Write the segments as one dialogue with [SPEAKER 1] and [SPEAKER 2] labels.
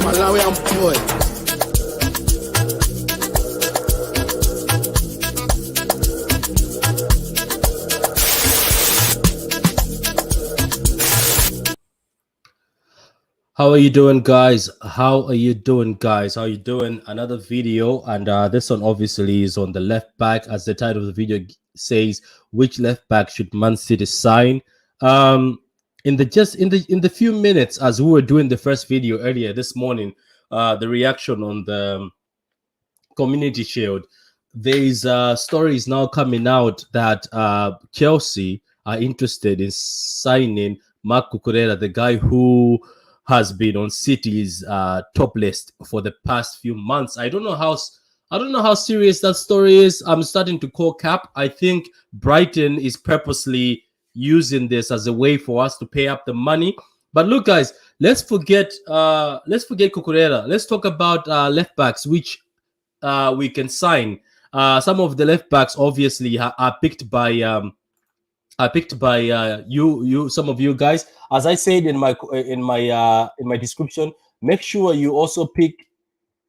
[SPEAKER 1] Malawian boy. How are you doing, guys? How are you doing? Another video, and this one obviously is on the left back, as the title of the video says. Which left back should Man City sign? In the few minutes as we were doing the first video earlier this morning, the reaction on the Community Shield, there's stories now coming out that Chelsea are interested in signing Marc Cucurella, the guy who has been on City's top list for the past few months. I don't know how serious that story is. I'm starting to call cap. I think Brighton is purposely using this as a way for us to pay up the money. But look, guys, let's forget Cucurella. Let's talk about left backs, which we can sign. Some of the left backs obviously are picked by some of you guys. As I said in my description, make sure you also pick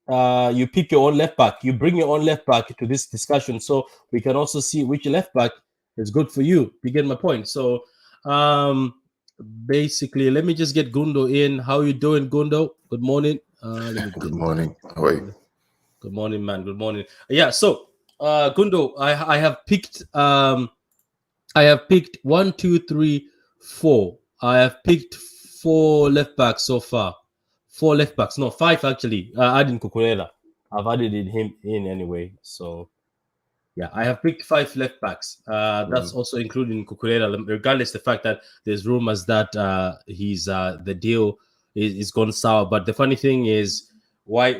[SPEAKER 1] your own left back. You bring your own left back to this discussion, so we can also see which left back is good for you. You get my point? So basically, let me just get Gundo in. How you doing, Gundo? Good morning.
[SPEAKER 2] Good morning. How are you?
[SPEAKER 1] Good morning, man. Good morning. Yeah. So Gundo, I have picked 1, 2, 3, 4. I have picked 4 left backs so far. 4 left backs. No, 5 actually. Adding Cucurella. I've added him in anyway. So yeah, I have picked 5 left backs. That's also including Cucurella, regardless the fact that there's rumors that the deal is gone sour. But the funny thing is, why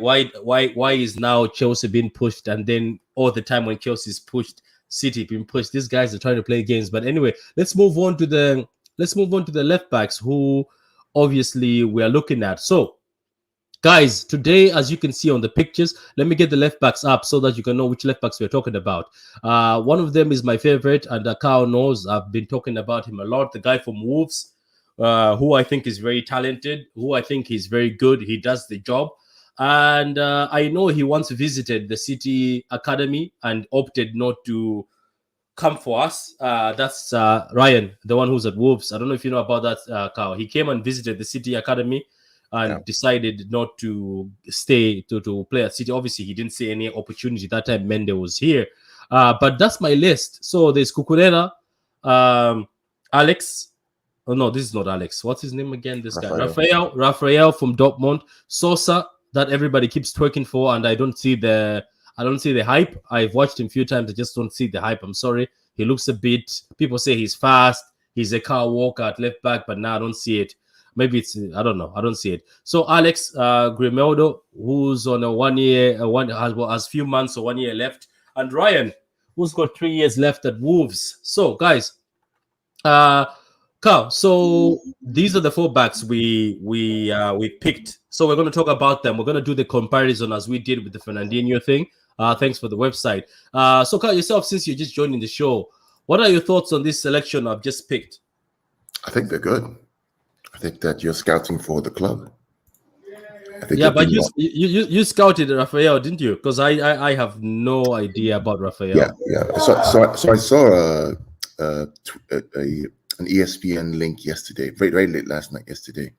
[SPEAKER 1] is now Chelsea being pushed, and then all the time when Chelsea is pushed, City being pushed? These guys are trying to play games. But anyway, let's move on to the left backs who obviously we are looking at. So guys, today, as you can see on the pictures, let me get the left backs up so that you can know which left backs we're talking about. One of them is my favorite, and Kyle knows I've been talking about him a lot. The guy from Wolves, who I think is very talented, who I think is very good. He does the job. And I know he once visited the City Academy and opted not to come for us. That's Ryan, the one who's at Wolves. I don't know if you know about that, Kyle. He came and visited the City Academy and decided not to stay to play at City. Obviously, he didn't see any opportunity that time Mende was here. But that's my list. So there's Cucurella, Alex. Oh no, this is not Alex. What's his name again? This guy, Rafael from Dortmund. Sosa, that everybody keeps twerking for, and I don't see the hype. I've watched him a few times. I just don't see the hype. I'm sorry. He looks a bit. People say he's fast. He's a car walker at left back, but now I don't see it. Maybe it's I don't know. I don't see it. So Alex Grimaldo, who's on a 1 year, has few months or 1 year left, and Ryan, who's got 3 years left at Wolves. So guys, Carl, so these are the four backs we picked. So we're going to talk about them. We're going to do the comparison as we did with the Fernandinho thing. Thanks for the website. So Carl, yourself, since you're just joining the show, what are your thoughts on this selection I've just picked?
[SPEAKER 2] I think they're good. I think that you're scouting for the club.
[SPEAKER 1] Yeah, but you scouted Rafael, didn't you? Because I have no idea about Rafael.
[SPEAKER 2] Yeah. So I saw an ESPN link yesterday, very late last night yesterday.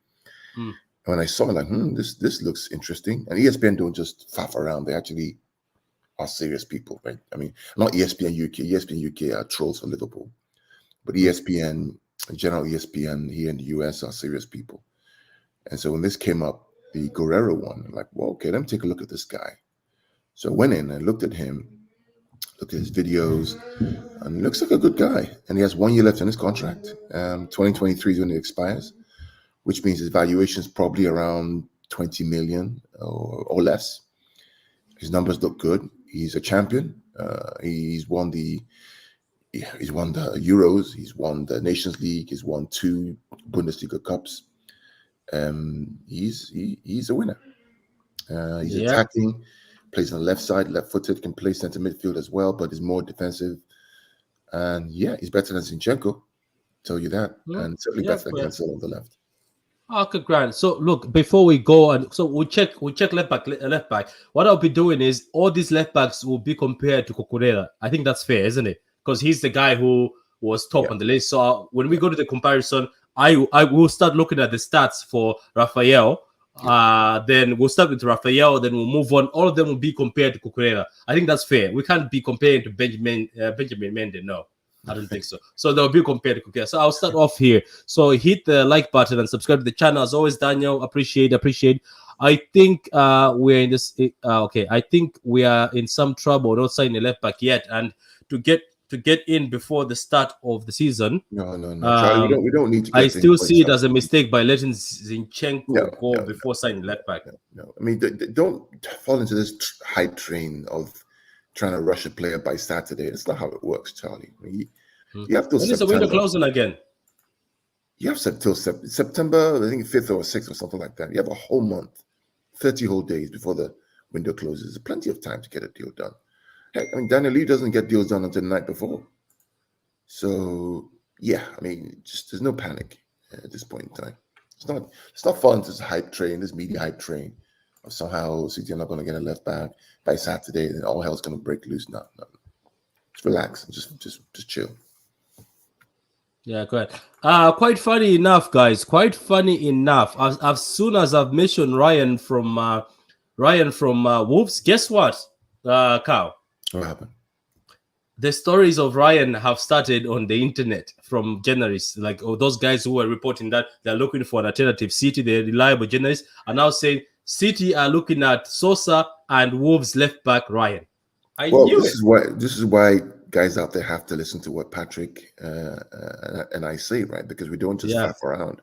[SPEAKER 2] When I saw it, like, this looks interesting. And ESPN don't just faff around; they actually are serious people, right? I mean, not ESPN UK. ESPN UK are trolls for Liverpool, but ESPN, general ESPN here in the US are serious people. And so when this came up, the Guerrero one, I'm like, well, okay, let me take a look at this guy. So I went in and looked at him, looked at his videos, and he looks like a good guy. And he has 1 year left in his contract. 2023 is when it expires, which means his valuation is probably around 20 million or less. His numbers look good. He's a champion. He's won the Euros. He's won the Nations League. He's won 2 Bundesliga Cups. He's a winner. He's attacking, plays on the left side, left-footed, can play center midfield as well, but is more defensive. And he's better than Zinchenko. Tell you that, and certainly better than Cancelo on the left.
[SPEAKER 1] Okay, Grant. So look, before we go, and so we'll check left back. What I'll be doing is all these left backs will be compared to Cucurella. I think that's fair, isn't it? Because he's the guy who was top on the list. So when we go to the comparison, I will start looking at the stats for Rafael. Then we'll start with Rafael. Then we'll move on. All of them will be compared to Cucurella. I think that's fair. We can't be comparing to Benjamin Mendy. No, I don't think so. So they'll be compared to Cucurella. So I'll start off here. So hit the like button and subscribe to the channel. As always, Daniel, appreciate. I think we're in this. Okay, I think we are in some trouble not signing a left back yet, and to get in before the start of the season.
[SPEAKER 2] No. Charlie, we don't need to.
[SPEAKER 1] I still see it as a mistake by letting Zinchenko go before signing left back.
[SPEAKER 2] No. I mean, don't fall into this hype train of trying to rush a player by Saturday. It's not how it works, Charlie. I mean, you have to.
[SPEAKER 1] When is the window closing again?
[SPEAKER 2] You have till September, I think 5th or 6th or something like that. You have a whole month, 30 whole days before the window closes. There's plenty of time to get a deal done. Heck, I mean, Daniel Lee doesn't get deals done until the night before. So, I mean, just there's no panic at this point in time. It's not fun to this hype train, this media hype train of somehow City are not going to get a left back by Saturday and all hell's going to break loose. No. Just relax and just chill.
[SPEAKER 1] Yeah, correct. Quite funny enough, guys. Quite funny enough. As soon as I've mentioned Ryan from Wolves, guess what, Carl?
[SPEAKER 2] What happened?
[SPEAKER 1] The stories of Ryan have started on the internet from journalists, like those guys who are reporting that they're looking for an alternative. City, the reliable journalists, are now saying City are looking at Sosa and Wolves left back Ryan.
[SPEAKER 2] This is why guys out there have to listen to what Patrick and I say, right? Because we don't just faff around.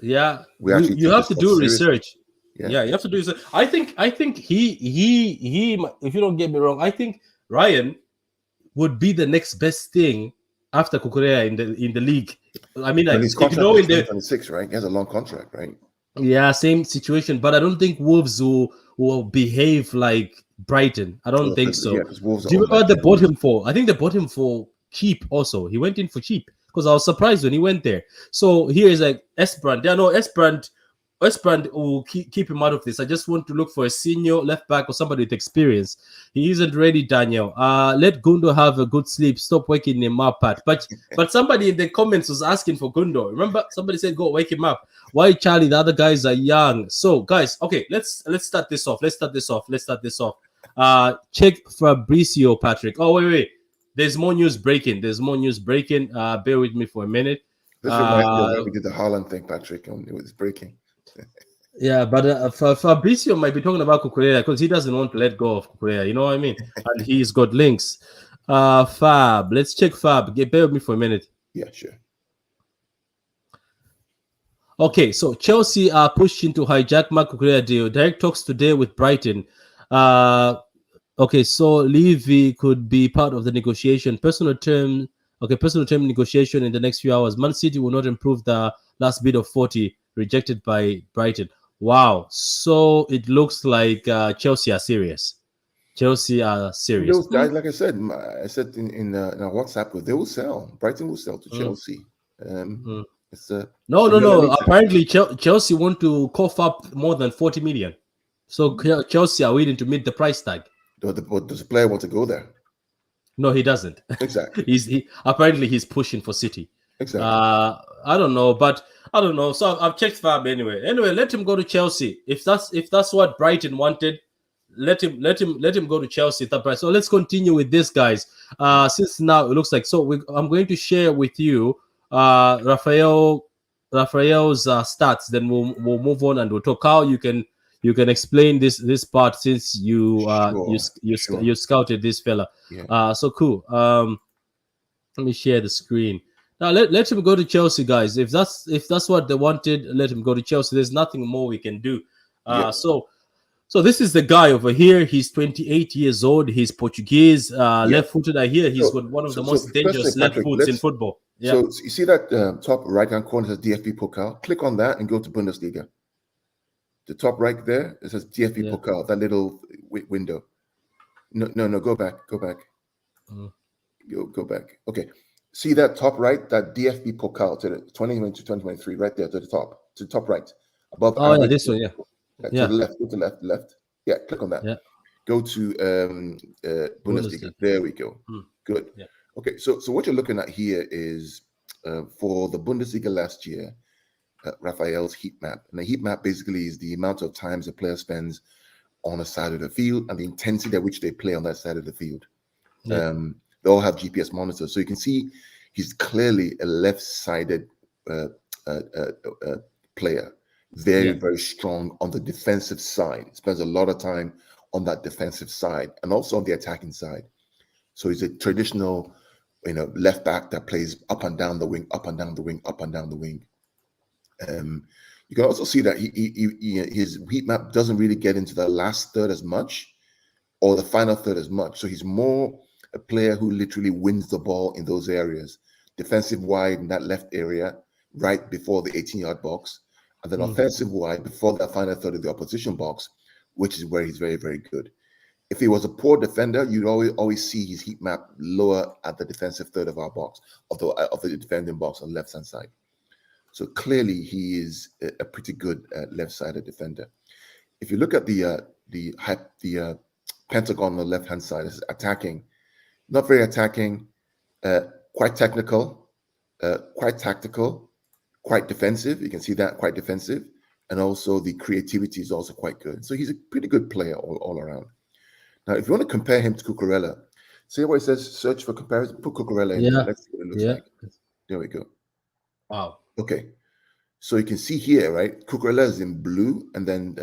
[SPEAKER 1] Yeah, you have to do research. Yeah, you have to do research. I think he. If you don't get me wrong, I think Ryan would be the next best thing after Cucurella in the league. I mean,
[SPEAKER 2] his contract is 2026, right? He has a long contract, right?
[SPEAKER 1] Yeah, same situation. But I don't think Wolves will behave like Brighton. I don't think so. Do you remember the bottom four? I think the bottom four cheap also. He went in for cheap because I was surprised when he went there. So here is like Esperant. There are no Esperant will keep him out of this. I just want to look for a senior left back or somebody with experience. He isn't ready, Daniel. Let Gundo have a good sleep. Stop waking him up, Pat. But somebody in the comments was asking for Gundo. Remember, somebody said go wake him up. Why, Charlie? The other guys are young. So, guys, okay, let's start this off. Check Fabrizio, Patrick. Oh, wait. There's more news breaking. Bear with me for a minute.
[SPEAKER 2] This reminds me we did the Haaland thing, Patrick. It was breaking.
[SPEAKER 1] Yeah, but Fabrizio might be talking about Cucurella because he doesn't want to let go of Cucurella. You know what I mean? And he's got links. Fab. Let's check Fab. Bear with me for a minute.
[SPEAKER 2] Yeah, sure.
[SPEAKER 1] Okay, so Chelsea are pushing to hijack Marco Correa deal. Direct talks today with Brighton. Okay, so Levy could be part of the negotiation. Personal term negotiation in the next few hours. Man City will not improve the last bid of 40, rejected by Brighton. Wow. So it looks like Chelsea are serious. Chelsea are serious.
[SPEAKER 2] Those guys, like I said, in our WhatsApp group, they will sell. Brighton will sell to Chelsea. It's
[SPEAKER 1] No.
[SPEAKER 2] Premier League.
[SPEAKER 1] Apparently, Chelsea want to cough up more than 40 million. So Chelsea are willing to meet the price tag.
[SPEAKER 2] Does the player want to go there?
[SPEAKER 1] No, he doesn't.
[SPEAKER 2] Exactly.
[SPEAKER 1] Apparently he's pushing for City.
[SPEAKER 2] Exactly.
[SPEAKER 1] I don't know, but I don't know. So I've checked Fab anyway. Anyway, let him go to Chelsea. If that's what Brighton wanted, let him go to Chelsea at that price. So let's continue with this, guys. Since now it looks like I'm going to share with you Raphael's stats. Then we'll move on and we'll talk how you can explain this part since you scouted this fella.
[SPEAKER 2] Yeah.
[SPEAKER 1] So cool. Let me share the screen. Now let him go to Chelsea, guys. If that's what they wanted, let him go to Chelsea. There's nothing more we can do. So this is the guy over here. He's 28 years old. He's Portuguese, left-footed. I hear he's got one of the most dangerous left foots in football. Yeah.
[SPEAKER 2] So you see that top right-hand corner says DFB Pokal. Click on that and go to Bundesliga. The top right there, it says DFB Pokal, that little window. No, go back. Go back. Okay. See that top right, that DFB Pokal to the 2020 to 2023, right there to the top right. Above.
[SPEAKER 1] Oh, yeah, this one, yeah.
[SPEAKER 2] To the left, go to left. Yeah, click on that.
[SPEAKER 1] Yeah.
[SPEAKER 2] Go to Bundesliga. There we go. Good.
[SPEAKER 1] Yeah.
[SPEAKER 2] Okay, so what you're looking at here is for the Bundesliga last year, Raphael's heat map. And the heat map basically is the amount of times a player spends on a side of the field and the intensity at which they play on that side of the field. Yeah. They all have GPS monitors. So you can see he's clearly a left-sided player. Very strong on the defensive side. Spends a lot of time on that defensive side and also on the attacking side. So he's a traditional, left back that plays up and down the wing, up and down the wing, up and down the wing. You can also see that his heat map doesn't really get into the last third as much or the final third as much. So he's more a player who literally wins the ball in those areas, defensive wide in that left area, right before the 18-yard box, and then offensive wide before that final third of the opposition box, which is where he's very, very good. If he was a poor defender, you'd always see his heat map lower at the defensive third of our box, of the defending box on the left-hand side. So clearly, he is a pretty good left-sided defender. If you look at the pentagon on the left-hand side, is attacking, not very attacking, quite technical, quite tactical, quite defensive. You can see that, quite defensive, and also the creativity is also quite good. So he's a pretty good player all around. Now, if you want to compare him to Cucurella, see where it says search for comparison. Put Cucurella in there. Let's see what it looks like. There we go.
[SPEAKER 1] Wow.
[SPEAKER 2] Okay. So you can see here, right? Cucurella is in blue, and then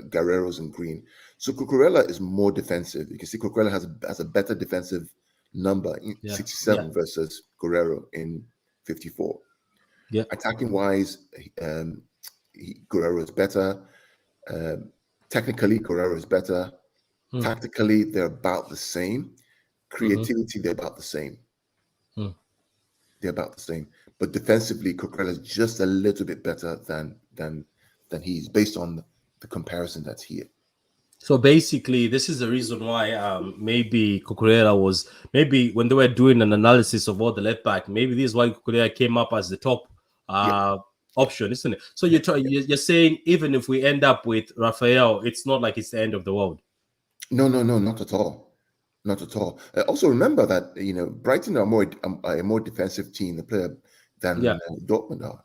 [SPEAKER 2] Guerrero's in green. So Cucurella is more defensive. You can see Cucurella has a better defensive number in 67 versus Guerrero in 54.
[SPEAKER 1] Yeah.
[SPEAKER 2] Attacking wise, Guerrero is better. Technically, Guerrero is better. Tactically, they're about the same. Creativity, they're about the same. They're about the same. But defensively, Cucurella is just a little bit better than he's based on the comparison that's here.
[SPEAKER 1] So basically, this is the reason why maybe Cucurella was when they were doing an analysis of all the left back. Maybe this is why Cucurella came up as the top option, isn't it? So you're saying even if we end up with Raphael, it's not like it's the end of the world.
[SPEAKER 2] No, not at all. Not at all. Also remember that Brighton are a more defensive team than Dortmund are.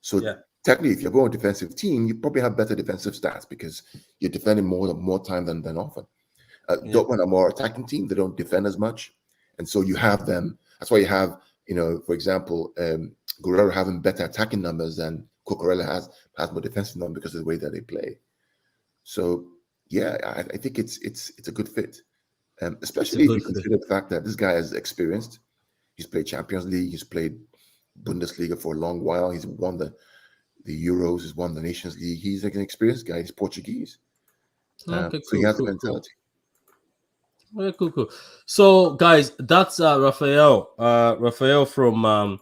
[SPEAKER 2] So technically, if you're going to a defensive team, you probably have better defensive stats because you're defending more time than often. Dortmund are more attacking team; they don't defend as much, and so you have them. That's why you have for example, Guerrero having better attacking numbers than Cucurella has more defensive numbers because of the way that they play. So yeah, I think it's a good fit. Especially if
[SPEAKER 1] good
[SPEAKER 2] you
[SPEAKER 1] fit.
[SPEAKER 2] consider the fact that this guy is experienced. He's played Champions League. He's played Bundesliga for a long while. He's won the Euros. He's won the Nations League. He's like an experienced guy. He's Portuguese.
[SPEAKER 1] Okay,
[SPEAKER 2] So he
[SPEAKER 1] cool,
[SPEAKER 2] has the
[SPEAKER 1] cool, cool.
[SPEAKER 2] mentality.
[SPEAKER 1] Okay, cool, cool. So, guys, that's Raphael. Raphael from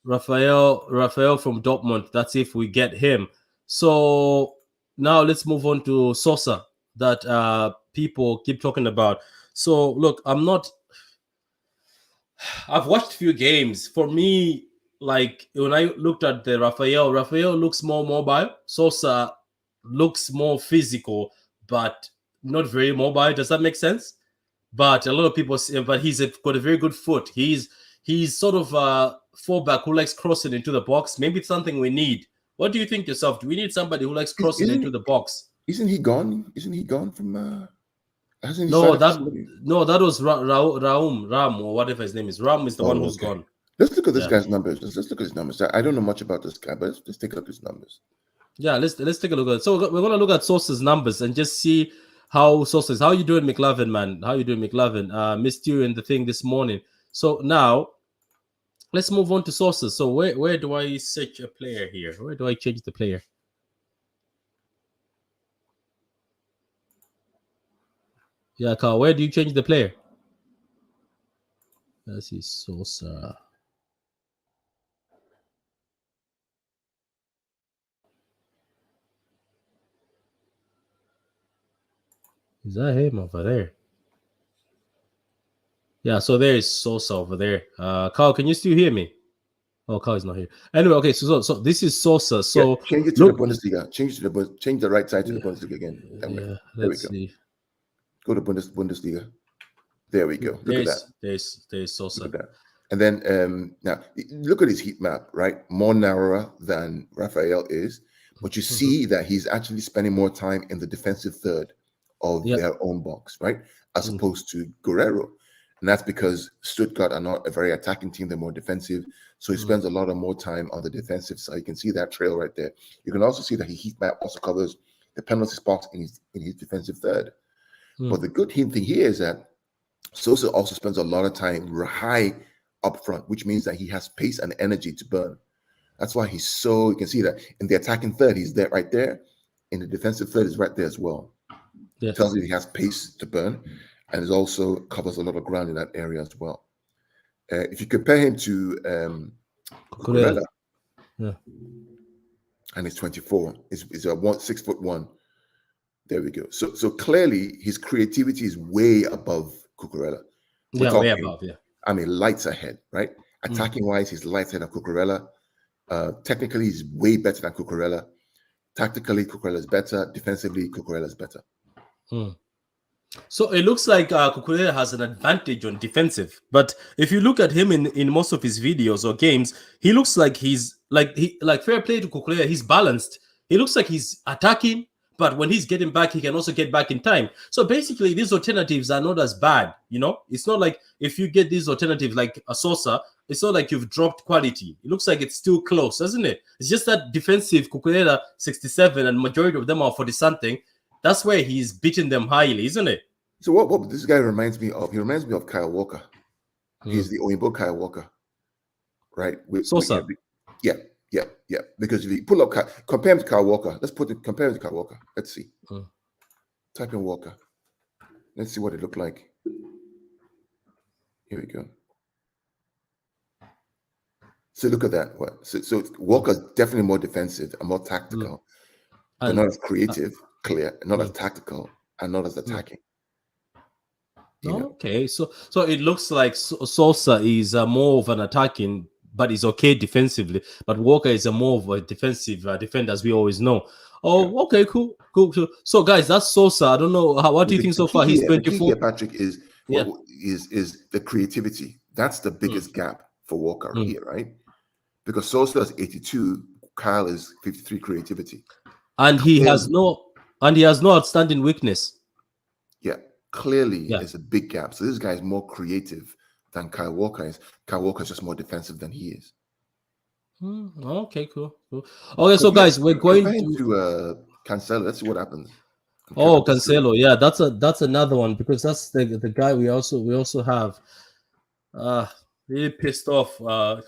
[SPEAKER 1] Raphael from Dortmund. That's if we get him. So now let's move on to Sosa that people keep talking about. So look, I've watched a few games. For me, like when I looked at the Raphael looks more mobile. Sosa looks more physical, but not very mobile. Does that make sense? But a lot of people say, but got a very good foot. He's sort of a fullback who likes crossing into the box. Maybe it's something we need. What do you think yourself? Do we need somebody who likes crossing into the box?
[SPEAKER 2] Isn't he gone? Isn't he gone from? Hasn't he
[SPEAKER 1] No,
[SPEAKER 2] signed up for
[SPEAKER 1] that
[SPEAKER 2] somebody?
[SPEAKER 1] no, that was Ram or whatever his name is. Ram is the one who's
[SPEAKER 2] Okay.
[SPEAKER 1] gone.
[SPEAKER 2] Let's look at this
[SPEAKER 1] Yeah.
[SPEAKER 2] guy's numbers. Let's look at his numbers. I don't know much about this guy, but let's take a look at his numbers.
[SPEAKER 1] Yeah, let's take a look at it. So we're gonna look at Sosa's numbers and just see how Sosa is. How you doing, McLovin, man? How you doing, McLovin? Missed you in the thing this morning. So now let's move on to Sosa. So where do I search a player here? Where do I change the player? Yeah, Carl, where do you change the player? Let's see, Sosa. Is that him over there? Yeah, so there is Sosa over there. Carl, can you still hear me? Oh, Carl is not here. Anyway, okay, so this is Sosa. So
[SPEAKER 2] yeah, change it to the Bundesliga. Change the right side to the Bundesliga again.
[SPEAKER 1] Yeah,
[SPEAKER 2] there we go.
[SPEAKER 1] See.
[SPEAKER 2] Go to Bundesliga. There we go. Look at that.
[SPEAKER 1] There's Sosa.
[SPEAKER 2] Look at that. And then now look at his heat map, right? More narrower than Raphael is, but you see that he's actually spending more time in the defensive third of their own box, right? As opposed to Guerrero. And that's because Stuttgart are not a very attacking team, they're more defensive. So he spends a lot of more time on the defensive side. You can see that trail right there. You can also see that his heat map also covers the penalty spots in his defensive third. But the good thing here is that Sosa also spends a lot of time high up front, which means that he has pace and energy to burn. That's why he's so, you can see that in the attacking third, he's there right there. In the defensive third, is right there as well.
[SPEAKER 1] Yes.
[SPEAKER 2] Tells you he has pace to burn, and it also covers a lot of ground in that area as well. If you compare him to Cucurella, and he's 24, he's a 6'1". There we go. So clearly his creativity is way above Cucurella.
[SPEAKER 1] Way above,
[SPEAKER 2] I mean, lights ahead, right? Attacking wise, he's lights ahead of Cucurella. Technically, he's way better than Cucurella. Tactically, Cucurella is better. Defensively, Cucurella is better.
[SPEAKER 1] So it looks like Cucurella has an advantage on defensive, but if you look at him in most of his videos or games, he looks like he's like fair play to Cucurella. He's balanced. He looks like he's attacking, but when he's getting back, he can also get back in time. So basically, these alternatives are not as bad. You know, it's not like if you get these alternatives like a Sosa, it's not like you've dropped quality. It looks like it's still close, doesn't it? It's just that defensive Cucurella 67 and majority of them are 40 something. That's where he's beating them highly, isn't it?
[SPEAKER 2] So what this guy reminds me of? He reminds me of Kyle Walker. He's the Oyinbo Kyle Walker, right?
[SPEAKER 1] Sosa.
[SPEAKER 2] Yeah. Because if you pull up, compare him to Kyle Walker. Compare him to Kyle Walker. Let's see. Type in Walker. Let's see what it looked like. Here we go. So look at that. So Walker's definitely more defensive and more tactical, but not as creative, clear, not as tactical, and not as attacking.
[SPEAKER 1] Okay, so it looks like Sosa is more of an attacking, but is okay defensively. But Walker is a more of a defensive defender, as we always know. Oh, okay, cool. So, guys, that's Sosa. I don't know what do you think so far? He's 24.
[SPEAKER 2] The key here, Patrick, is the creativity. That's the biggest gap for Walker here, right? Because Sosa is 82, Kyle is 53 creativity,
[SPEAKER 1] and he has no outstanding weakness.
[SPEAKER 2] Yeah. Clearly, there's a big gap. So this guy is more creative than Kyle Walker is. Kyle Walker is just more defensive than he is.
[SPEAKER 1] Okay, cool. Okay, so guys, we're going
[SPEAKER 2] to Cancelo. Let's see what happens.
[SPEAKER 1] Oh, Cancelo. Yeah, that's another one because that's the guy we also have. Uh really pissed off.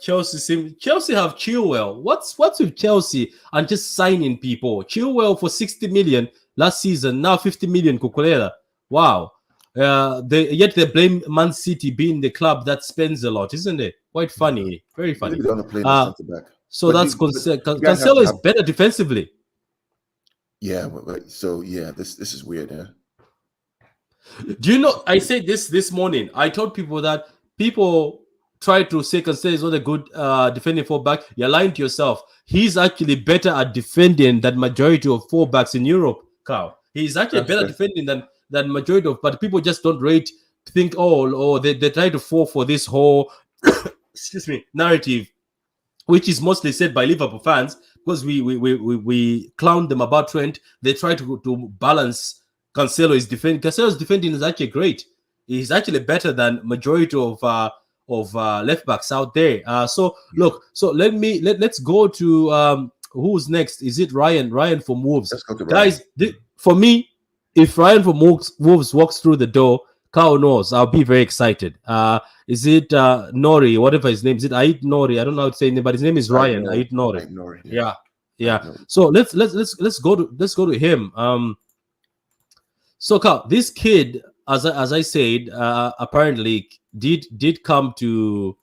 [SPEAKER 1] Chelsea have Chilwell. What's with Chelsea and just signing people? Chilwell for 60 million last season, now 50 million Cucurella. Wow. They blame Man City being the club that spends a lot, isn't it? Quite funny, very funny.
[SPEAKER 2] Maybe they want to play the center back.
[SPEAKER 1] So that's
[SPEAKER 2] you guys have
[SPEAKER 1] Cancelo
[SPEAKER 2] to
[SPEAKER 1] is
[SPEAKER 2] have,
[SPEAKER 1] better defensively.
[SPEAKER 2] yeah. So yeah, this is weird. Yeah.
[SPEAKER 1] Do you know? I said this morning. I told people that people try to say Cancelo is not a good defending fullback. You're lying to yourself. He's actually better at defending than majority of fullbacks in Europe. Carl, he's actually
[SPEAKER 2] That's
[SPEAKER 1] better
[SPEAKER 2] fair.
[SPEAKER 1] defending than majority of. But people just don't rate. Think they try to fall for this whole excuse me narrative, which is mostly said by Liverpool fans because we clown them about Trent. They try to balance Cancelo's defending. Cancelo's defending is actually great. He's actually better than majority of left backs out there. So look, so let's go to who's next? Is it Ryan? Ryan from Wolves,
[SPEAKER 2] Let's go to Ryan.
[SPEAKER 1] guys. For me, if Ryan from Wolves walks through the door, Carl knows I'll be very excited. Is it Nori, whatever his name is? It Ait Nori? I don't know how to say his name, but his name is Ryan Ait Nori. Yeah, yeah. So let's go to him. So Carl, this kid, as I said, apparently did come to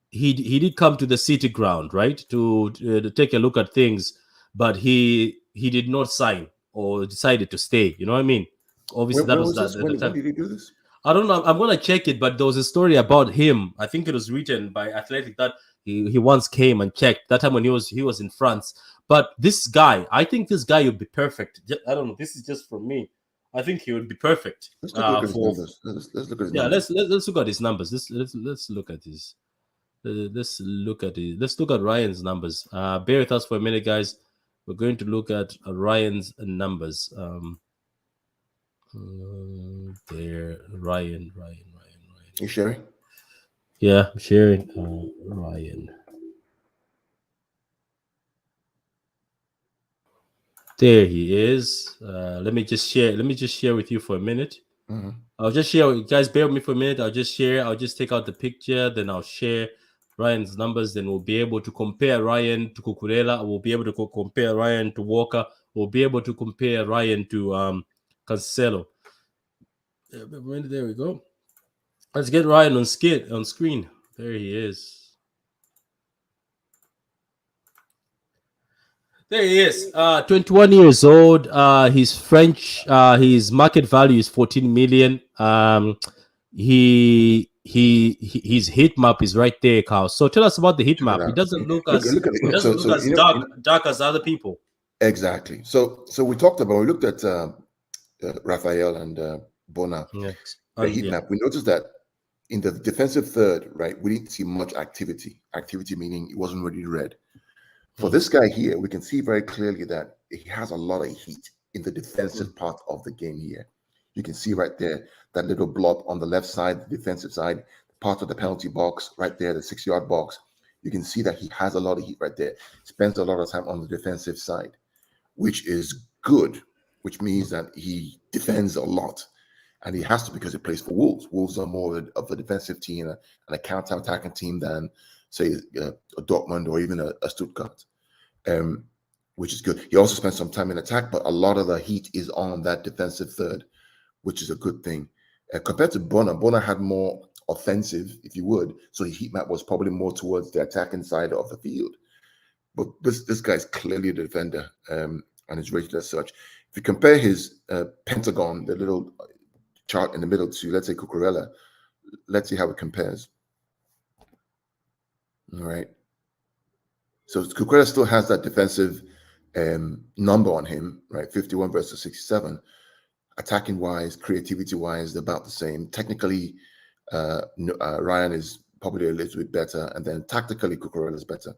[SPEAKER 1] he did come to the city ground, right, to take a look at things, but he did not sign or decided to stay. You know what I mean? Obviously,
[SPEAKER 2] When was this? When did he do this?
[SPEAKER 1] I don't know. I'm gonna check it, but there was a story about him. I think it was written by Athletic that he once came and checked that time when he was in France. But this guy, I think this guy would be perfect. I don't know. This is just from me. I think he would be perfect.
[SPEAKER 2] Let's look at his numbers. Let's look at his numbers.
[SPEAKER 1] Let's look at his numbers. Let's look at his. Let's look at it. Let's look at Ryan's numbers. Bear with us for a minute, guys. We're going to look at Ryan's numbers. There, Ryan.
[SPEAKER 2] You sharing?
[SPEAKER 1] Yeah, I'm sharing. Ryan. There he is. Let me just share with you for a minute.
[SPEAKER 2] Mm-hmm.
[SPEAKER 1] I'll just share. Guys, bear with me for a minute. I'll just share. I'll just take out the picture. Then I'll share Ryan's numbers. Then we'll be able to compare Ryan to Cucurella. We'll be able to compare Ryan to Walker. We'll be able to compare Ryan to Cancelo. There we go. Let's get Ryan on screen. There he is. There he is. 21 years old. He's French. His market value is 14 million. His heat map is right there, Carl. So tell us about the heat map. It doesn't look as dark as other people.
[SPEAKER 2] Exactly. So we talked about. We looked at Raphael and Bona.
[SPEAKER 1] Yes.
[SPEAKER 2] The heat map. We noticed that in the defensive third, right, we didn't see much activity. Activity meaning it wasn't really red. For this guy here, we can see very clearly that he has a lot of heat in the defensive part of the game here. You can see right there, that little blob on the left side, the defensive side, part of the penalty box right there, the 6-yard box. You can see that he has a lot of heat right there. Spends a lot of time on the defensive side, which is good, which means that he defends a lot. And he has to because he plays for Wolves. Wolves are more of a defensive team and a counter-attacking team than, say, a Dortmund or even a Stuttgart, which is good. He also spends some time in attack, but a lot of the heat is on that defensive third, which is a good thing. Compared to Bona had more offensive, if you would, so his heat map was probably more towards the attacking side of the field. But this guy's clearly a defender and is rated as such. If you compare his pentagon, the little chart in the middle to, let's say, Cucurella, let's see how it compares. All right. So Cucurella still has that defensive number on him, right? 51 versus 67. Attacking wise, creativity wise, they're about the same. Technically, Ryan is probably a little bit better, and then tactically, Cucurella is better.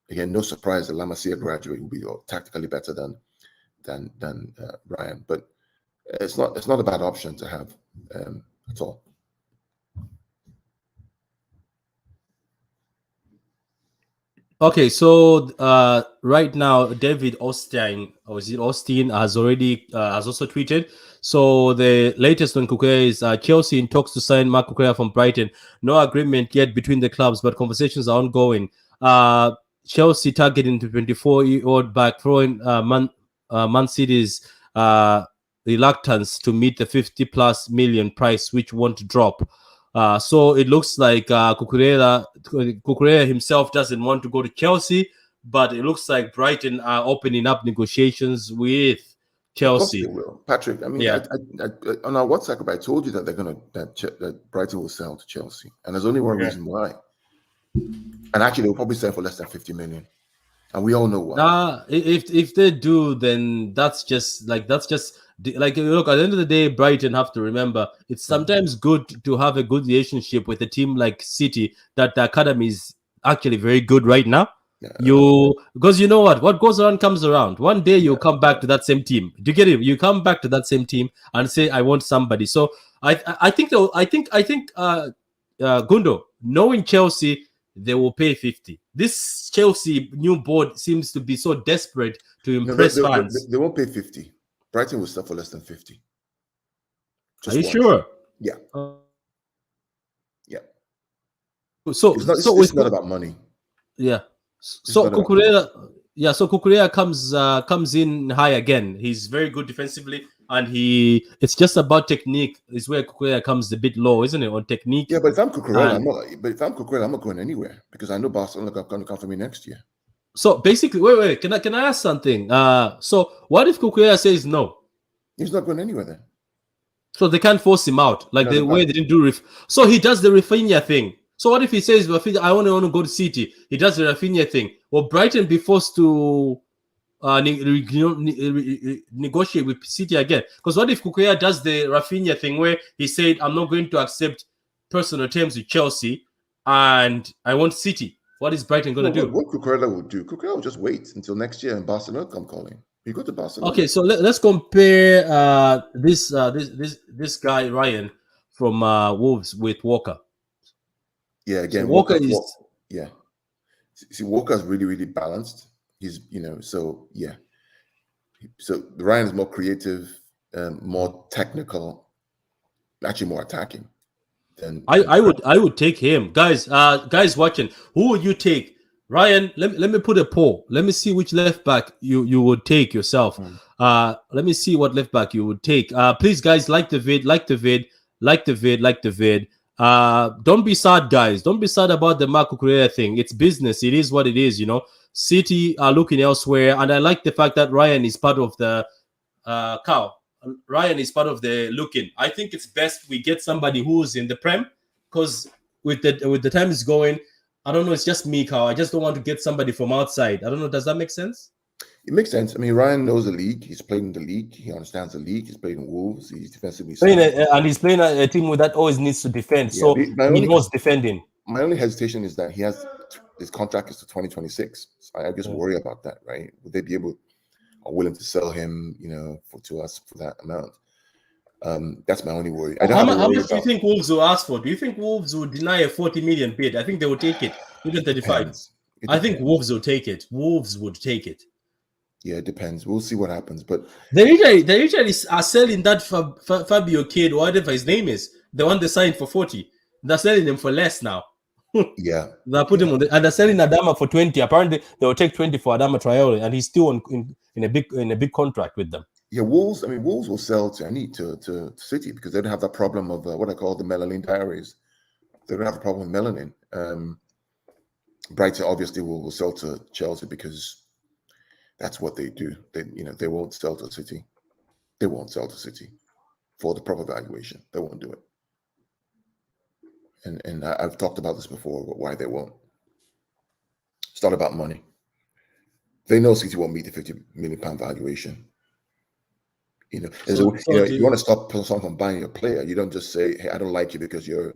[SPEAKER 2] Again, no surprise that La Masia graduate will be tactically better than Ryan, but it's not a bad option to have at all.
[SPEAKER 1] Okay, so right now, David Osteen, or is it Austin, has also tweeted. So the latest on Kukurea is Chelsea in talks to sign Mark Kukurea from Brighton. No agreement yet between the clubs, but conversations are ongoing. Chelsea targeting the 24-year-old back, throwing Man City's reluctance to meet the 50 plus million price, which won't drop. So it looks like Cucurella himself doesn't want to go to Chelsea, but it looks like Brighton are opening up negotiations with
[SPEAKER 2] Of course
[SPEAKER 1] Chelsea.
[SPEAKER 2] they will, Patrick. I mean,
[SPEAKER 1] Yeah.
[SPEAKER 2] on our WhatsApp group, I told you that that Brighton will sell to Chelsea, and there's only one reason why. And actually, they'll probably sell for less than 50 million, and we all know why.
[SPEAKER 1] If they do, then that's just like look, at the end of the day, Brighton have to remember it's sometimes good to have a good relationship with a team like City, that the academy is actually very good right now. Because you know what goes around comes around. One day you'll come back to that same team. Do you get it? You come back to that same team and say, I want somebody. So I think Gundo, knowing Chelsea, they will pay 50. This Chelsea new board seems to be so desperate to impress fans.
[SPEAKER 2] They won't pay 50. Brighton will sell for less than 50.
[SPEAKER 1] Are you sure?
[SPEAKER 2] Yeah. Yeah.
[SPEAKER 1] So
[SPEAKER 2] it's not about money.
[SPEAKER 1] Yeah. So Cucurella comes in high again. He's very good defensively, and it's just about technique. Is where Cucurella comes a bit low, isn't it? On technique.
[SPEAKER 2] Yeah, but if I'm Cucurella, I'm not going anywhere, because I know Barcelona are going to come for me next year.
[SPEAKER 1] So basically, wait. Can I ask something? So what if Cucurella says no?
[SPEAKER 2] He's not going anywhere then.
[SPEAKER 1] So they can't force him out like the way they didn't do. So he does the Rafinha thing. So what if he says, I only want to go to City? He does the Rafinha thing. Will Brighton be forced to negotiate with City again? Because what if Cucurella does the Rafinha thing where he said, I'm not going to accept personal terms with Chelsea and I want City? What is Brighton going to do?
[SPEAKER 2] What Cucurella will do, Cucurella will just wait until next year and Barcelona come calling. You go to Barcelona.
[SPEAKER 1] Okay, so let's compare this guy Ryan from Wolves with Walker.
[SPEAKER 2] Yeah, again,
[SPEAKER 1] so Walker is
[SPEAKER 2] See, Walker's really, really balanced. He's, so yeah. So Ryan is more creative, more technical, actually more attacking.
[SPEAKER 1] I would take him, guys. Guys watching, who would you take? Ryan, let me put a poll. Let me see which left back you would take yourself. Let me see what left back you would take. Please, guys, like the vid. Don't be sad, guys. Don't be sad about the Marco Correa thing. It's business. It is what it is. City are looking elsewhere, and I like the fact that Ryan is part of the Ryan is part of the looking. I think it's best we get somebody who's in the Prem, because with the time is going, I don't know. It's just me, Cow. I just don't want to get somebody from outside. I don't know. Does that make sense?
[SPEAKER 2] It makes sense. I mean, Ryan knows the league. He's played in the league. He understands the league. He's played in Wolves. He's defensively
[SPEAKER 1] sound. And he's playing a team that always needs to defend. Yeah, so he knows defending.
[SPEAKER 2] My only hesitation is that his contract is to 2026. So I just worry about that, right? Would they be willing to sell him, to us for that amount? That's my only worry.
[SPEAKER 1] How much do you think Wolves will ask for? Do you think Wolves will deny a 40 million bid? I think they will take it, even 35. I think Wolves will take it. Wolves would take it.
[SPEAKER 2] Yeah, it depends. We'll see what happens. But
[SPEAKER 1] they usually are selling that Fabio kid, whatever his name is, the one they signed for 40. They're selling him for less now.
[SPEAKER 2] Yeah,
[SPEAKER 1] they put him on, and they're selling Adama for 20. Apparently, they will take 20 for Adama Traore, and he's still in a big contract with them.
[SPEAKER 2] Yeah, Wolves. I mean, Wolves will sell to City because they don't have that problem of what I call the melanin diaries. They don't have a problem with melanin. Brighton obviously will sell to Chelsea because that's what they do. They won't sell to City. They won't sell to City for the proper valuation. They won't do it. And I've talked about this before, why they won't. It's not about money. They know City won't meet the £50 million valuation. You want to stop someone from buying your player. You don't just say, "Hey, I don't like you because you're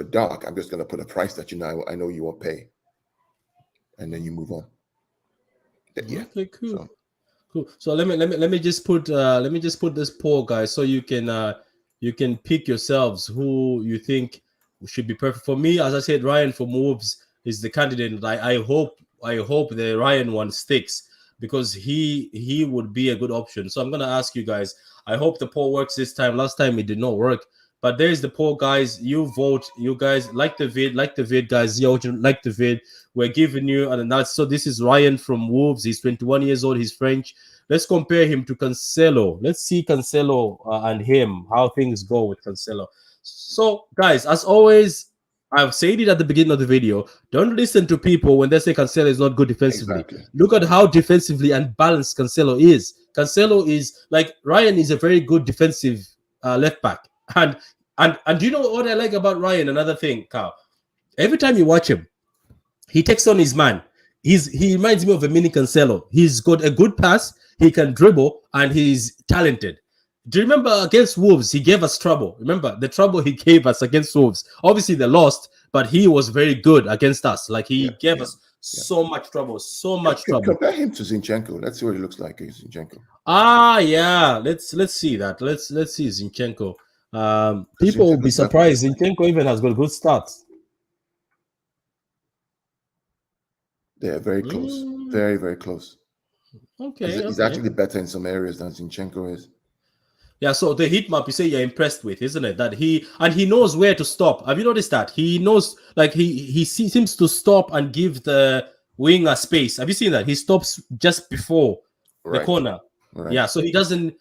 [SPEAKER 2] dark. I'm just going to put a price that I know you won't pay," and then you move on. Yeah.
[SPEAKER 1] Okay, cool. Cool. So let me just put this poll, guys, so you can pick yourselves who you think should be perfect. For me, as I said, Ryan from Wolves is the candidate. I hope hope the Ryan one sticks, because he would be a good option. So I'm gonna ask you guys. I hope the poll works this time. Last time it did not work. But there's the poll, guys. You vote. You guys like the vid, guys. You like the vid. We're giving you an analysis. So this is Ryan from Wolves. He's 21 years old. He's French. Let's compare him to Cancelo. Let's see Cancelo and him, how things go with Cancelo. So, guys, as always, I've said it at the beginning of the video. Don't listen to people when they say Cancelo is not good defensively.
[SPEAKER 2] Exactly.
[SPEAKER 1] Look at how defensively unbalanced Cancelo is. Cancelo is like, Ryan is a very good defensive left back. And do you know what I like about Ryan? Another thing, Carl. Every time you watch him, he takes on his man. He reminds me of a mini Cancelo. He's got a good pass, he can dribble, and he's talented. Do you remember against Wolves, he gave us trouble? Remember the trouble he gave us against Wolves? Obviously, they lost, but he was very good against us. Like, he gave us so much trouble, so much trouble.
[SPEAKER 2] Compare him to Zinchenko. Let's see what he looks like against Zinchenko.
[SPEAKER 1] Yeah. Let's see that. Let's see Zinchenko. People will be surprised. Zinchenko even has got good stats.
[SPEAKER 2] They are very close. Very, very close.
[SPEAKER 1] Okay.
[SPEAKER 2] He's actually better in some areas than Zinchenko is.
[SPEAKER 1] Yeah, so the heat map you say you're impressed with, isn't it? That he knows where to stop. Have you noticed that? He knows, like, he seems to stop and give the winger space. Have you seen that? He stops just before the corner. Right. Yeah, so he doesn't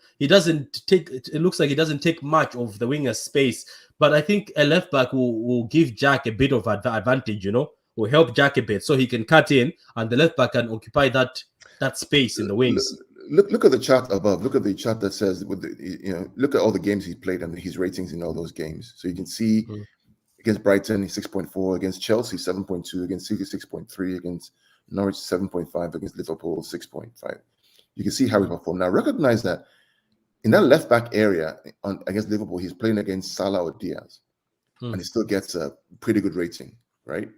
[SPEAKER 1] take, it looks like he doesn't take much of the winger space. But I think a left back will give Jack a bit of advantage, will help Jack a bit, so he can cut in and the left back can occupy that space in the wings.
[SPEAKER 2] Look at the chart above. Look at the chart that says, with the, look at all the games he's played and his ratings in all those games. So you can see against Brighton, he's 6.4, against Chelsea, 7.2, against City, 6.3, against Norwich, 7.5, against Liverpool, 6.5. You can see how he performed. Now, recognize that in that left back area against Liverpool, he's playing against Salah or Diaz, and he still gets a pretty good rating, right?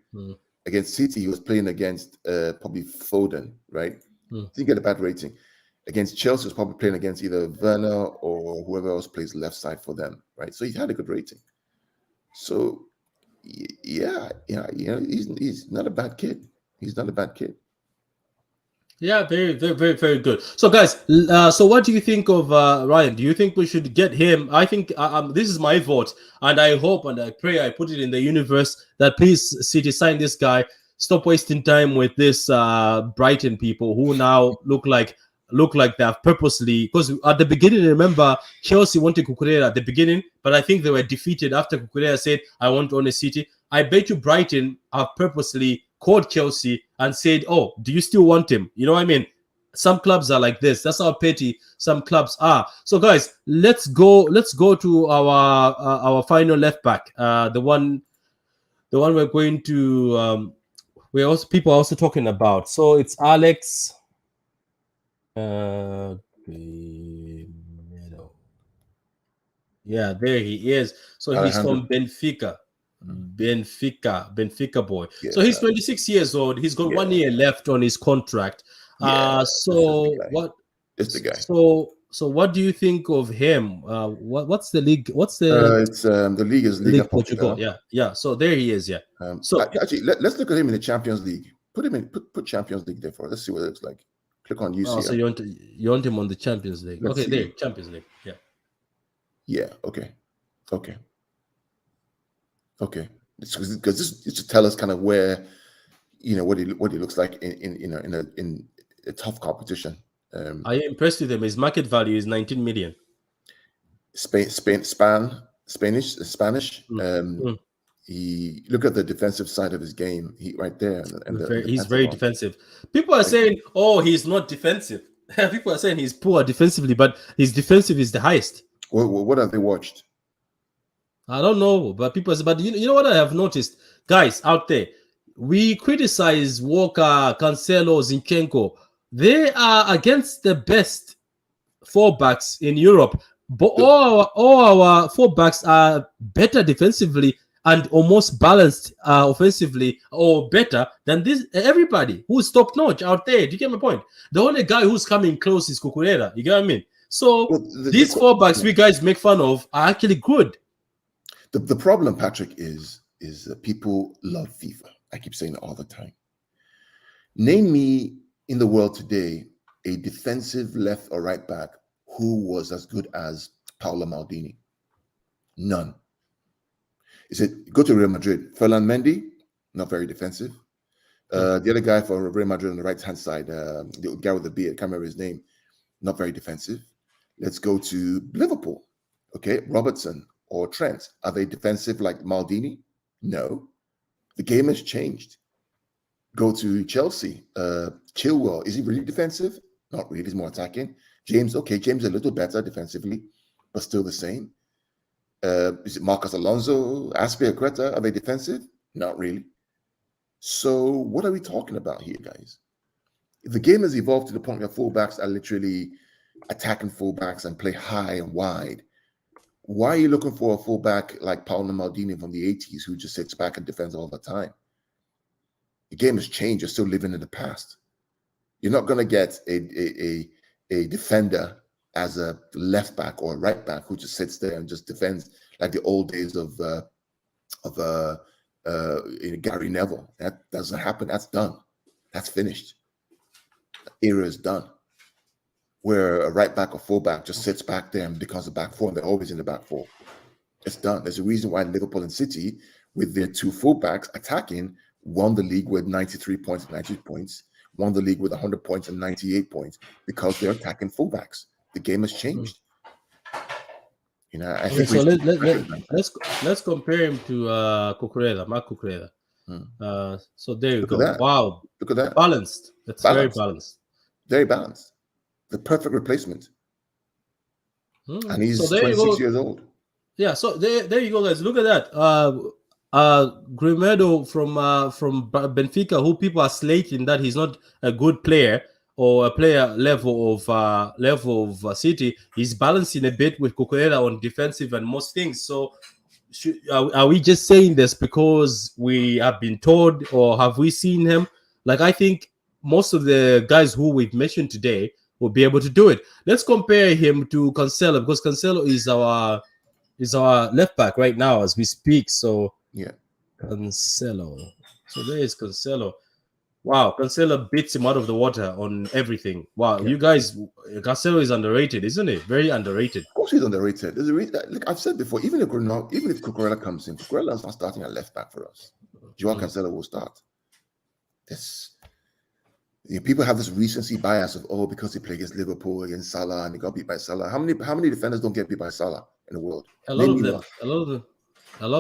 [SPEAKER 2] Against City, he was playing against probably Foden, right? Didn't get a bad rating. Against Chelsea, was probably playing against either Werner or whoever else plays left side for them, right? So he had a good rating. So yeah, he's not a bad kid. He's not a bad kid.
[SPEAKER 1] Yeah, very, very, very, very good. So, guys, so what do you think of Ryan? Do you think we should get him? I think this is my vote, and I hope and I pray I put it in the universe that please, City, sign this guy. Stop wasting time with this Brighton people who now look like they have purposely, because at the beginning, remember, Chelsea wanted Cucurella at the beginning, but I think they were defeated after Cucurella said, I want to own a City. I bet you Brighton have purposely called Chelsea and said, oh, do you still want him? You know what I mean? Some clubs are like this. That's how petty some clubs are. So, guys, let's go to our final left back. The one we're going to people are also talking about. So it's Alex. Yeah, there he is. So he's from Benfica. Benfica boy. Yeah, so he's 26 years old. He's got 1 year left on his contract. So what?
[SPEAKER 2] It's the guy.
[SPEAKER 1] So what do you think of him? What's the league? What's the?
[SPEAKER 2] It's the league is Liga Portugal.
[SPEAKER 1] Yeah. So there he is. Yeah.
[SPEAKER 2] So actually, let's look at him in the Champions League. Put him in. Put Champions League there for us. Let's see what it looks like. Click on UCL.
[SPEAKER 1] Oh, so you want him on the Champions League? Okay, there, Champions League. Yeah.
[SPEAKER 2] Yeah. Okay. Because this is to tell us kind of where, what he looks like in a tough competition.
[SPEAKER 1] Are you impressed with him? His market value is 19 million.
[SPEAKER 2] Spanish. He look at the defensive side of his game. Right there,
[SPEAKER 1] he's very defensive. People are saying, "Oh, he's not defensive." People are saying he's poor defensively, but his defensive is the highest.
[SPEAKER 2] What have they watched?
[SPEAKER 1] I don't know, but people say, but you know what I have noticed, guys out there. We criticize Walker, Cancelo, Zinchenko. They are against the best fullbacks in Europe, but all our fullbacks are better defensively and almost balanced offensively, or better than this. Everybody who's top notch out there. Do you get my point? The only guy who's coming close is Cucurella. You get what I mean? So these fullbacks we guys make fun of are actually good.
[SPEAKER 2] The problem, Patrick, is that people love FIFA. I keep saying it all the time. Name me in the world today a defensive left or right back who was as good as Paolo Maldini. None. Is it go to Real Madrid? Ferland Mendy, not very defensive. The other guy for Real Madrid on the right hand side, the guy with the beard, I can't remember his name, not very defensive. Let's go to Liverpool. Okay, Robertson or Trent. Are they defensive like Maldini? No. The game has changed. Go to Chelsea. Chilwell, is he really defensive? Not really, he's more attacking. James, okay, James a little better defensively, but still the same. Is it Marcos Alonso, Azpilicueta? Are they defensive? Not really. So what are we talking about here, guys? The game has evolved to the point where fullbacks are literally attacking fullbacks and play high and wide. Why are you looking for a fullback like Paolo Maldini from the 80s who just sits back and defends all the time? The game has changed. You're still living in the past. You're not going to get a defender as a left back or a right back who just sits there and just defends like the old days of Gary Neville. That doesn't happen. That's done. That's finished. The era is done. Where a right back or fullback just sits back there and becomes a back four, and they're always in the back four. It's done. There's a reason why Liverpool and City, with their two fullbacks attacking, won the league with 93 points and 90 points, won the league with 100 points and 98 points, because they're attacking fullbacks. The game has changed. You know, I think
[SPEAKER 1] so let's compare him to Cucurella, Mark Cucurella. So there you go. Wow,
[SPEAKER 2] look at that.
[SPEAKER 1] Balanced. That's very balanced.
[SPEAKER 2] Very balanced. The perfect replacement. And he's 26 years old.
[SPEAKER 1] Yeah, so there you go, guys. Look at that. Grimaldo from Benfica, who people are slating that he's not a good player or a player level of City. He's balancing a bit with Cucurella on defensive and most things. So are we just saying this because we have been told, or have we seen him? Like, I think most of the guys who we've mentioned today will be able to do it. Let's compare him to Cancelo, because Cancelo is our left back right now as we speak. So
[SPEAKER 2] yeah,
[SPEAKER 1] Cancelo. So there is Cancelo. Wow, Cancelo beats him out of the water on everything. Wow, you guys, Cancelo is underrated, isn't it? Very underrated.
[SPEAKER 2] Of course, he's underrated. There's a reason. Like I've said before, even if Cucurella comes in, Cucurella's not starting at left back for us. Joao Cancelo will start. People have this recency bias of because he played against Liverpool, against Salah, and he got beat by Salah. How many defenders don't get beat by Salah in the world?
[SPEAKER 1] A lot of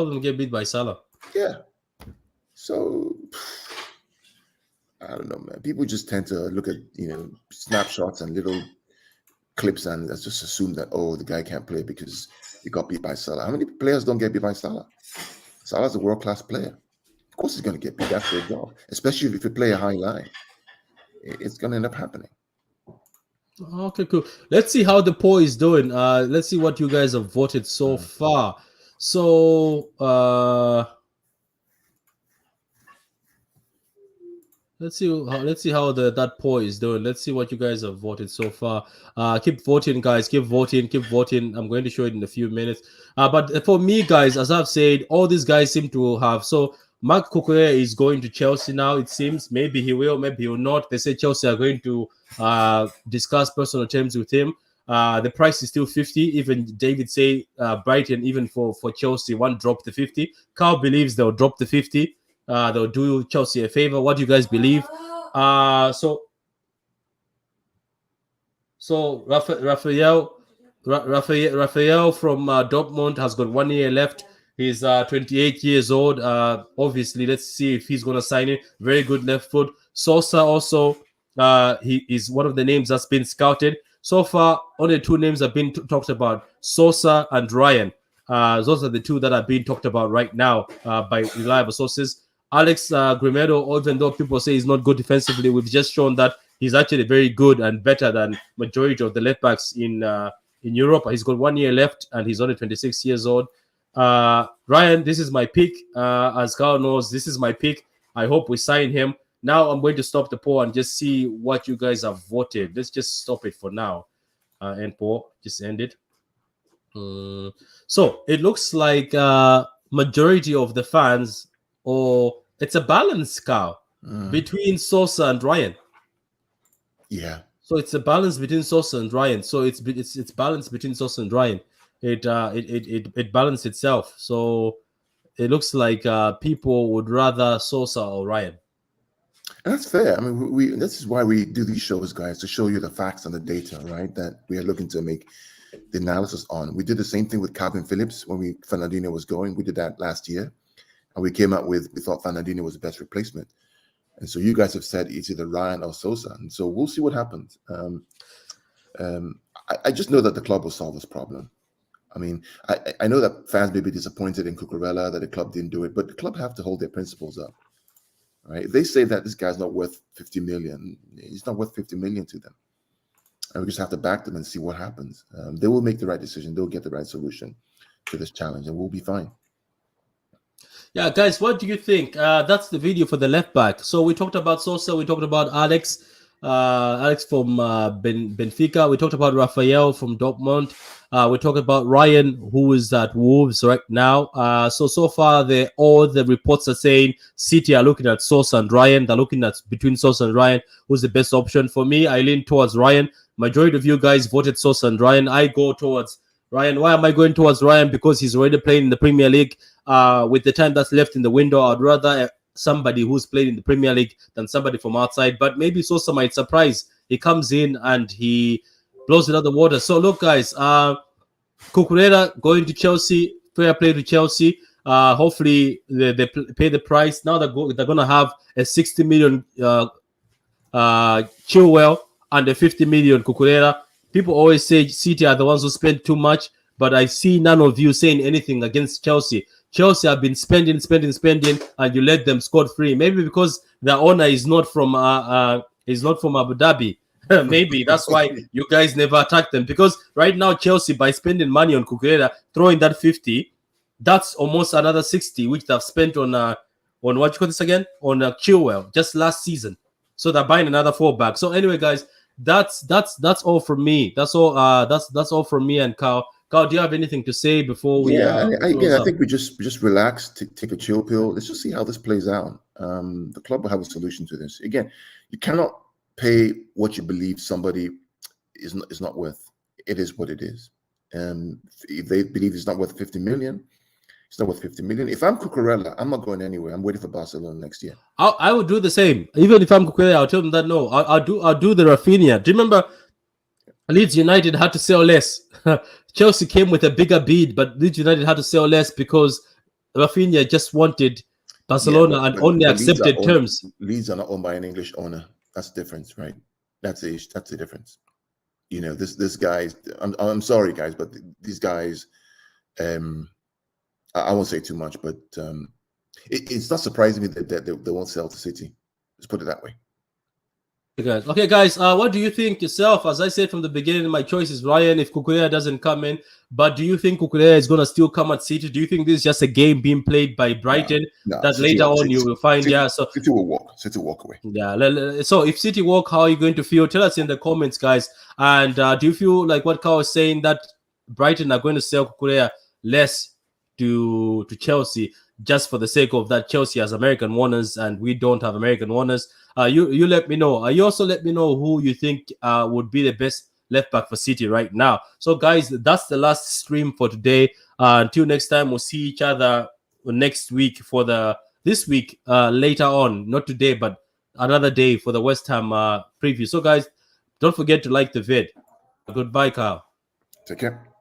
[SPEAKER 1] them get beat by Salah.
[SPEAKER 2] Yeah. So I don't know, man. People just tend to look at snapshots and little clips and just assume that the guy can't play because he got beat by Salah. How many players don't get beat by Salah? Salah's a world-class player. Of course, he's going to get beat. That's their job, especially if you play a high line. It's going to end up happening.
[SPEAKER 1] Okay, cool. Let's see how the poll is doing. Let's see what you guys have voted so far. So let's see how that poll is doing. Let's see what you guys have voted so far. Keep voting, guys. Keep voting. I'm going to show it in a few minutes. But for me, guys, as I've said, all these guys seem to have. So Marc Cucurella is going to Chelsea now, it seems. Maybe he will, maybe he will not. They say Chelsea are going to discuss personal terms with him. The price is still 50. Even David say Brighton, even for Chelsea, won't drop the 50. Carl believes they'll drop the 50. They'll do Chelsea a favor. What do you guys believe? So Raphael from Dortmund has got 1 year left. He's 28 years old. Obviously, let's see if he's going to sign it. Very good left foot. Sosa also, he is one of the names that's been scouted. So far, only two names have been talked about, Sosa and Ryan. Those are the two that are being talked about right now by reliable sources. Alex Grimaldo, even though people say he's not good defensively, we've just shown that he's actually very good and better than majority of the left backs in Europe. He's got 1 year left and he's only 26 years old. Ryan, this is my pick. As Carl knows, this is my pick. I hope we sign him. Now I'm going to stop the poll and just see what you guys have voted. Let's just stop it for now. End poll. Just end it. So it looks like majority of the fans, or it's a balance, Carl. between Sosa and Ryan.
[SPEAKER 2] Yeah.
[SPEAKER 1] So it's a balance between Sosa and Ryan. So it's balance between Sosa and Ryan. It balanced itself. So it looks like people would rather Sosa or Ryan.
[SPEAKER 2] And that's fair. I mean, we this is why we do these shows, guys, to show you the facts and the data, right? That we are looking to make the analysis on. We did the same thing with Calvin Phillips when Fernandinho was going. We did that last year, and we came up with we thought Fernandinho was the best replacement. And so you guys have said it's either Ryan or Sosa, and so we'll see what happens. I just know that the club will solve this problem. I mean, I know that fans may be disappointed in Cucurella that the club didn't do it, but the club have to hold their principles up, right? If they say that this guy's not worth 50 million, he's not worth 50 million to them. And we just have to back them and see what happens. They will make the right decision. They'll get the right solution to this challenge, and we'll be fine.
[SPEAKER 1] Yeah, guys, what do you think? That's the video for the left back. So we talked about Sosa, we talked about Alex from Benfica. We talked about Rafael from Dortmund. We talked about Ryan, who is at Wolves right now. So far, all the reports are saying City are looking at Sosa and Ryan. They're looking at between Sosa and Ryan, who's the best option. For me, I lean towards Ryan. Majority of you guys voted Sosa and Ryan. I go towards Ryan. Why am I going towards Ryan? Because he's already playing in the Premier League. With the time that's left in the window, I'd rather somebody who's played in the Premier League than somebody from outside. But maybe Sosa might surprise. He comes in and he blows it out the water. So look, guys, Cucurella going to Chelsea. Fair play to Chelsea. Hopefully they pay the price. Now they're going to have a 60 million Chilwell and a 50 million Cucurella. People always say City are the ones who spend too much, but I see none of you saying anything against Chelsea. Chelsea have been spending, and you let them scot-free. Maybe because the owner is not from Abu Dhabi. Maybe that's why you guys never attack them. Because right now Chelsea, by spending money on Cucurella, throwing that 50, that's almost another 60, which they've spent on what you call this again? On Chilwell just last season. So they're buying another 4 back. So anyway, guys, that's all from me. That's all. That's all from me and Carl. Carl, do you have anything to say before we?
[SPEAKER 2] I think we just relax, take a chill pill. Let's just see how this plays out. The club will have a solution to this. Again, you cannot pay what you believe somebody is not worth. It is what it is. If they believe it's not worth 50 million, it's not worth 50 million. If I'm Cucurella, I'm not going anywhere. I'm waiting for Barcelona next year.
[SPEAKER 1] I would do the same. Even if I'm Cucurella, I'll tell them that no. I'll do the Rafinha. Do you remember Leeds United had to sell less? Chelsea came with a bigger bid, but Leeds United had to sell less because Rafinha just wanted Barcelona and only accepted terms.
[SPEAKER 2] Leeds are not owned by an English owner. That's the difference, right? That's the difference. You know, this guys. I'm sorry, guys, but these guys. I won't say too much, but it's not surprising me that they won't sell to City. Let's put it that way.
[SPEAKER 1] Okay, guys. What do you think yourself? As I said from the beginning, my choice is Ryan if Cucurella doesn't come in. But do you think Cucurella is going to still come at City? Do you think this is just a game being played by Brighton that City, later on you will find? So
[SPEAKER 2] City will walk. City will walk away.
[SPEAKER 1] Yeah. So if City walk, how are you going to feel? Tell us in the comments, guys. And do you feel like what Carl was saying that Brighton are going to sell Cucurella less to Chelsea just for the sake of that Chelsea has American owners and we don't have American owners? You let me know. You also let me know who you think would be the best left back for City right now. So guys, that's the last stream for today. Until next time, we'll see each other next week for this week later on, not today but another day for the West Ham preview. So guys, don't forget to like the vid. Goodbye, Carl.
[SPEAKER 2] Take care.